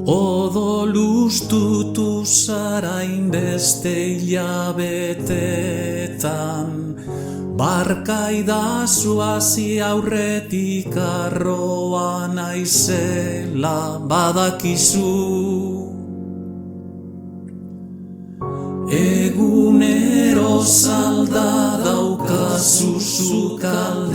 Odolustutu zara inbeste hilabetetan, barkaidazu hasi aurretik arroa naizela badakizu. Egunero salda daukazu sukaldean,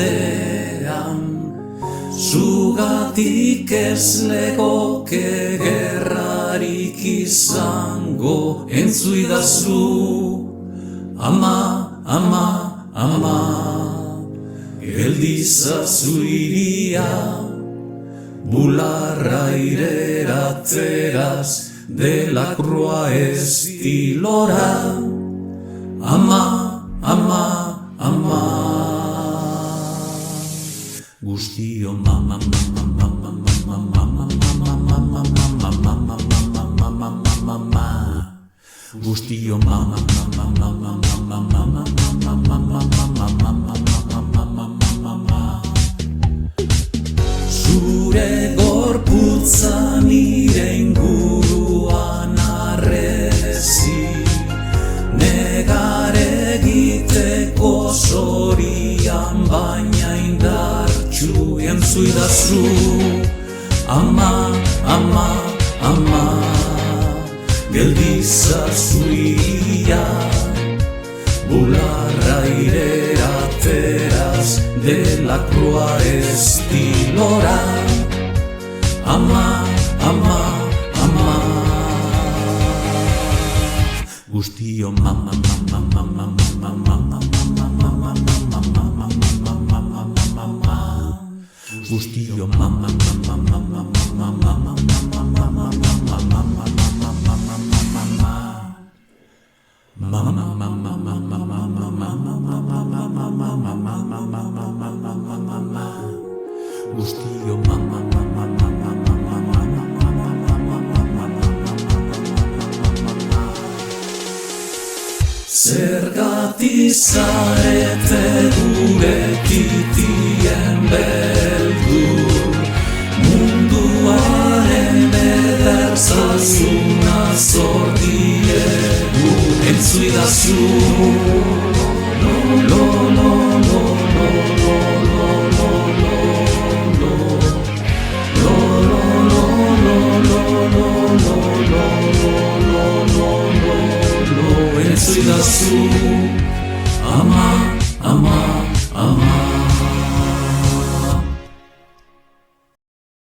zugatik ez legoke gerrarik izango, entzuidazu. Ama, ama, ama, geldizazu iria, bularra irerateraz de la Croix estilora. Ama, ama, ama, guztio mama, mama, mama, mama, mama, mama, mama, mama, mama, guztio mama, mama, mama, mama, mama, mama, zure gorputza nire inguruan arrezi, negar egiteko zorian baina indartsu entzuidazu. Ama, ama, ama, geldizazu iria, bularra irerateraz de la Croix estilora. Ama, ama, ama, guztio mama, mama, mama, mama, mama, mama, mama, mama, mama, guztio mama, mama, mama, mama, mama, zergatik zarete gure titien